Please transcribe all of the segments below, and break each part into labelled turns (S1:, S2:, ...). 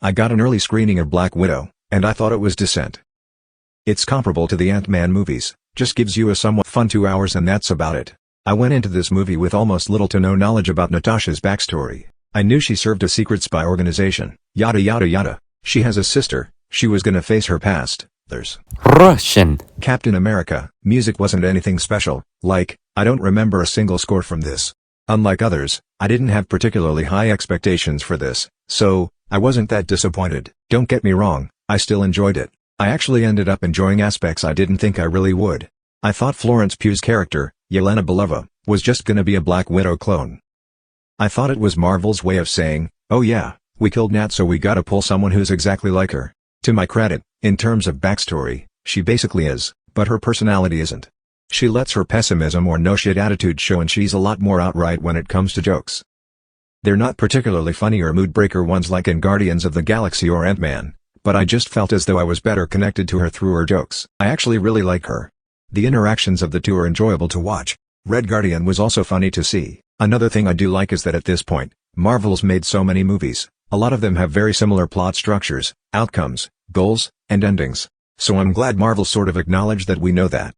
S1: I got an early screening of Black Widow, and I thought it was decent. It's comparable to the Ant-Man movies, just gives you a somewhat fun 2 hours and that's about it. I went into this movie with almost little to no knowledge about Natasha's backstory. I knew she served a secret spy organization, yada yada yada. She has a sister, she was gonna face her past. There's
S2: Russian.
S1: Captain America. Music wasn't anything special, I don't remember a single score from this. Unlike others, I didn't have particularly high expectations for this, so, I wasn't that disappointed. Don't get me wrong, I still enjoyed it. I actually ended up enjoying aspects I didn't think I really would. I thought Florence Pugh's character, Yelena Belova, was just gonna be a Black Widow clone. I thought it was Marvel's way of saying, oh yeah, we killed Nat so we gotta pull someone who's exactly like her. To my credit, in terms of backstory, she basically is, but her personality isn't. She lets her pessimism or no shit attitude show and she's a lot more outright when it comes to jokes. They're not particularly funny or mood-breaker ones like in Guardians of the Galaxy or Ant-Man, but I just felt as though I was better connected to her through her jokes. I actually really like her. The interactions of the two are enjoyable to watch. Red Guardian was also funny to see. Another thing I do like is that at this point, Marvel's made so many movies, a lot of them have very similar plot structures, outcomes, goals, and endings. So I'm glad Marvel sort of acknowledged that we know that.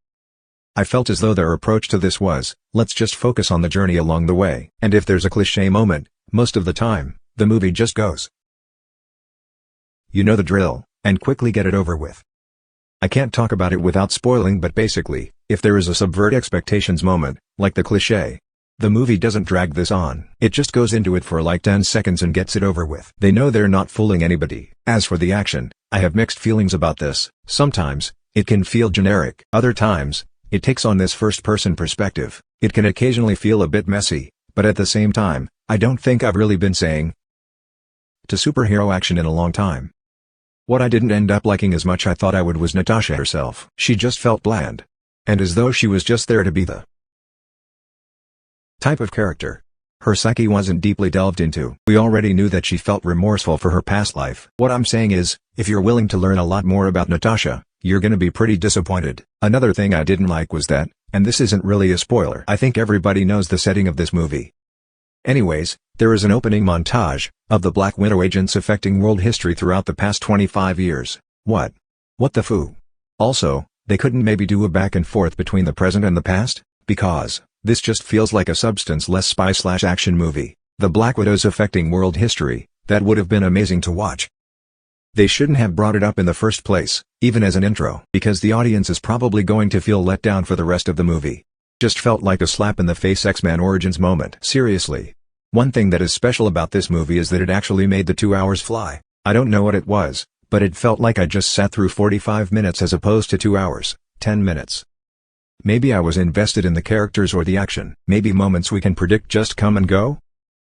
S1: I felt as though their approach to this was, let's just focus on the journey along the way. And if there's a cliché moment, most of the time, the movie just goes. You know the drill, and quickly get it over with. I can't talk about it without spoiling, but basically, if there is a subvert expectations moment, like the cliché, the movie doesn't drag this on. It just goes into it for like 10 seconds and gets it over with. They know they're not fooling anybody. As for the action, I have mixed feelings about this. Sometimes, it can feel generic. Other times, it takes on this first-person perspective. It can occasionally feel a bit messy, but at the same time, I don't think I've really been saying to superhero action in a long time. What I didn't end up liking as much I thought I would was Natasha herself. She just felt bland. And as though she was just there to be the type of character her psyche wasn't deeply delved into. We already knew that she felt remorseful for her past life. What I'm saying is, if you're willing to learn a lot more about Natasha, you're gonna be pretty disappointed. Another thing I didn't like was that, and this isn't really a spoiler, I think everybody knows the setting of this movie. Anyways, there is an opening montage of the Black Widow agents affecting world history throughout the past 25 years. What the foo? Also, they couldn't maybe do a back and forth between the present and the past? Because this just feels like a substance-less spy/action movie. The Black Widow's affecting world history, that would have been amazing to watch. They shouldn't have brought it up in the first place, even as an intro, because the audience is probably going to feel let down for the rest of the movie. Just felt like a slap in the face X-Men Origins moment. Seriously. One thing that is special about this movie is that it actually made the 2 hours fly. I don't know what it was, but it felt like I just sat through 45 minutes as opposed to 2 hours, 10 minutes. Maybe I was invested in the characters or the action. Maybe moments we can predict just come and go?